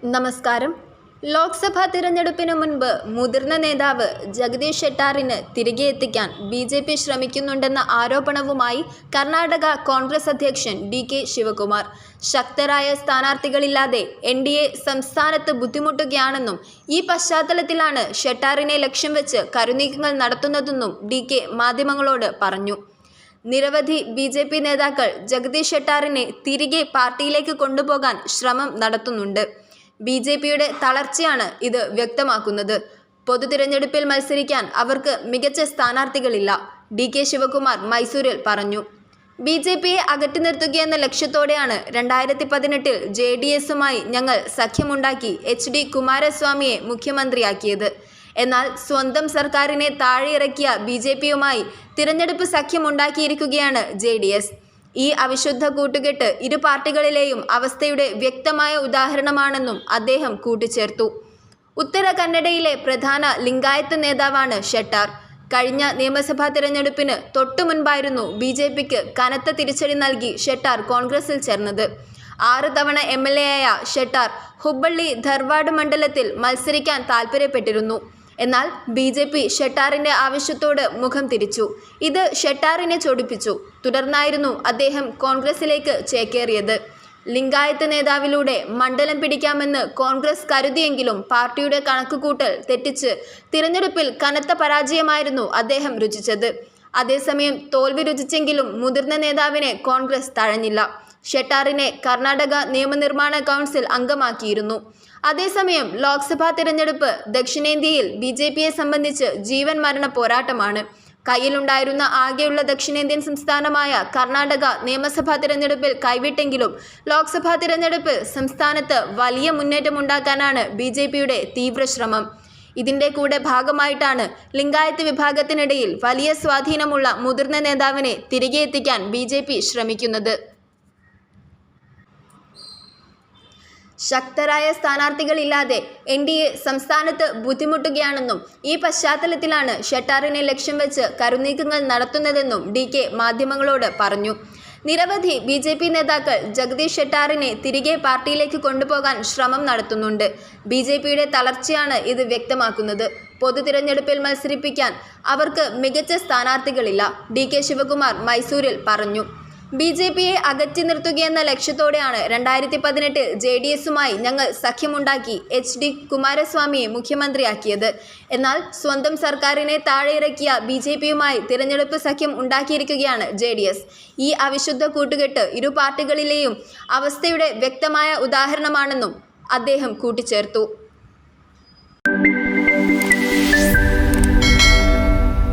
നമസ്കാരം. ലോക്സഭാ തിരഞ്ഞെടുപ്പിന് മുൻപ് മുതിർന്ന നേതാവ് ജഗദീഷ് ഷെട്ടാറിന് തിരികെ എത്തിക്കാൻ ബി.ജെ.പി. ശ്രമിക്കുന്നുണ്ടെന്ന ആരോപണവുമായി കർണാടക കോൺഗ്രസ് അധ്യക്ഷൻ ഡി.കെ. ശിവകുമാർ. ശക്തരായ സ്ഥാനാർത്ഥികളില്ലാതെ എൻ.ഡി.എ സംസ്ഥാനത്ത് ബുദ്ധിമുട്ടുകയാണെന്നും ഈ പശ്ചാത്തലത്തിലാണ് ഷെട്ടാറിനെ ലക്ഷ്യം വെച്ച് കരുനീക്കങ്ങൾ നടത്തുന്നതെന്നും ഡി.കെ. മാധ്യമങ്ങളോട് പറഞ്ഞു. നിരവധി ബി.ജെ.പി. നേതാക്കൾ ജഗദീഷ് ഷെട്ടാറിനെ തിരികെ പാർട്ടിയിലേക്ക് കൊണ്ടുപോകാൻ ശ്രമം നടത്തുന്നുണ്ട്. ബി.ജെ.പിയുടെ തളർച്ചയാണ് ഇത് വ്യക്തമാക്കുന്നത്. പൊതുതിരഞ്ഞെടുപ്പിൽ മത്സരിക്കാൻ അവർക്ക് മികച്ച സ്ഥാനാർത്ഥികളില്ല, ഡി.കെ. ശിവകുമാർ മൈസൂരിൽ പറഞ്ഞു. ബി.ജെ.പിയെ അകറ്റി നിർത്തുകയെന്ന ലക്ഷ്യത്തോടെയാണ് 2018 ജെ.ഡി.എസുമായി ഞങ്ങൾ സഖ്യമുണ്ടാക്കി എച്ച്.ഡി. കുമാരസ്വാമിയെ മുഖ്യമന്ത്രിയാക്കിയത്. എന്നാൽ സ്വന്തം സർക്കാരിനെ താഴെയിറക്കിയ ബി.ജെ.പിയുമായി തിരഞ്ഞെടുപ്പ് സഖ്യമുണ്ടാക്കിയിരിക്കുകയാണ് ജെ.ഡി.എസ്. ഈ അവിശുദ്ധ കൂട്ടുകെട്ട് ഇരു പാർട്ടികളിലെയും അവസ്ഥയുടെ വ്യക്തമായ ഉദാഹരണമാണെന്നും അദ്ദേഹം കൂട്ടിച്ചേർത്തു. ഉത്തര കന്നഡയിലെ പ്രധാന ലിംഗായത്ത് നേതാവാണ് ഷെട്ടാർ. കഴിഞ്ഞ നിയമസഭാ തിരഞ്ഞെടുപ്പിന് തൊട്ടു മുൻപായിരുന്നു ബി.ജെ.പിക്ക് കനത്ത തിരിച്ചടി നൽകി ഷെട്ടാർ കോൺഗ്രസിൽ ചേർന്നത്. 6 തവണ എം.എൽ.എ ആയ ഷെട്ടാർ ഹുബ്ബള്ളി ധർവാഡ് മണ്ഡലത്തിൽ മത്സരിക്കാൻ താൽപ്പര്യപ്പെട്ടിരുന്നു. എന്നാൽ ബി.ജെ.പി. ഷെട്ടാറിൻ്റെ ആവശ്യത്തോട് മുഖം തിരിച്ചു. ഇത് ഷെട്ടാറിനെ ചൊടിപ്പിച്ചു. തുടർന്നായിരുന്നു അദ്ദേഹം കോൺഗ്രസിലേക്ക് ചേക്കേറിയത്. ലിംഗായത്ത് നേതാവിലൂടെ മണ്ഡലം പിടിക്കാമെന്ന് കോൺഗ്രസ് കരുതിയെങ്കിലും പാർട്ടിയുടെ കണക്കുകൂട്ടൽ തെറ്റിച്ച് തിരഞ്ഞെടുപ്പിൽ കനത്ത പരാജയമായിരുന്നു അദ്ദേഹം രുചിച്ചത്. അതേസമയം തോൽവി രുചിച്ചെങ്കിലും മുതിർന്ന നേതാവിനെ കോൺഗ്രസ് തഴഞ്ഞില്ല. ഷെട്ടാറിനെ കർണാടക നിയമനിർമ്മാണ കൗൺസിൽ അംഗമാക്കിയിരുന്നു. അതേസമയം ലോക്സഭാ തിരഞ്ഞെടുപ്പ് ദക്ഷിണേന്ത്യയിൽ ബി.ജെ.പിയെ സംബന്ധിച്ച് ജീവൻ മരണ പോരാട്ടമാണ്. കയ്യിലുണ്ടായിരുന്ന ആകെയുള്ള ദക്ഷിണേന്ത്യൻ സംസ്ഥാനമായ കർണാടക നിയമസഭാ തിരഞ്ഞെടുപ്പിൽ കൈവിട്ടെങ്കിലും ലോക്സഭാ തിരഞ്ഞെടുപ്പിൽ സംസ്ഥാനത്ത് വലിയ മുന്നേറ്റമുണ്ടാക്കാനാണ് ബി.ജെ.പിയുടെ തീവ്രശ്രമം. ഇതിൻ്റെ കൂടെ ഭാഗമായിട്ടാണ് ലിംഗായത്ത് വിഭാഗത്തിനിടയിൽ വലിയ സ്വാധീനമുള്ള മുതിർന്ന നേതാവിനെ തിരികെ എത്തിക്കാൻ ബി.ജെ.പി. ശ്രമിക്കുന്നത്. ശക്തരായ സ്ഥാനാർത്ഥികളില്ലാതെ എൻ.ഡി.എ സംസ്ഥാനത്ത് ബുദ്ധിമുട്ടുകയാണെന്നും ഈ പശ്ചാത്തലത്തിലാണ് ഷെട്ടാറിനെ ലക്ഷ്യം വെച്ച് കരുനീക്കങ്ങൾ നടത്തുന്നതെന്നും ഡി.കെ. മാധ്യമങ്ങളോട് പറഞ്ഞു. നിരവധി ബി.ജെ.പി. നേതാക്കൾ ജഗദീഷ് ഷെട്ടാറിനെ തിരികെ പാർട്ടിയിലേക്ക് കൊണ്ടുപോകാൻ ശ്രമം നടത്തുന്നുണ്ട്. ബി.ജെ.പിയുടെ തളർച്ചയാണ് ഇത് വ്യക്തമാക്കുന്നത്. പൊതുതിരഞ്ഞെടുപ്പിൽ മത്സരിപ്പിക്കാൻ അവർക്ക് മികച്ച സ്ഥാനാർത്ഥികളില്ല, ഡി.കെ. ശിവകുമാർ മൈസൂരിൽ പറഞ്ഞു. ബി.ജെ.പിയെ അകറ്റി നിർത്തുകയെന്ന ലക്ഷ്യത്തോടെയാണ് 2018 ജെ.ഡി.എസുമായി ഞങ്ങൾ സഖ്യമുണ്ടാക്കി എച്ച്.ഡി. കുമാരസ്വാമിയെ മുഖ്യമന്ത്രിയാക്കിയത്. എന്നാൽ സ്വന്തം സർക്കാരിനെ താഴെയിറക്കിയ ബി.ജെ.പിയുമായി തിരഞ്ഞെടുപ്പ് സഖ്യം ഉണ്ടാക്കിയിരിക്കുകയാണ് ജെ.ഡി.എസ്. ഈ അവിശുദ്ധ കൂട്ടുകെട്ട് ഇരു പാർട്ടികളിലെയും അവസ്ഥയുടെ വ്യക്തമായ ഉദാഹരണമാണെന്നും അദ്ദേഹം കൂട്ടിച്ചേർത്തു.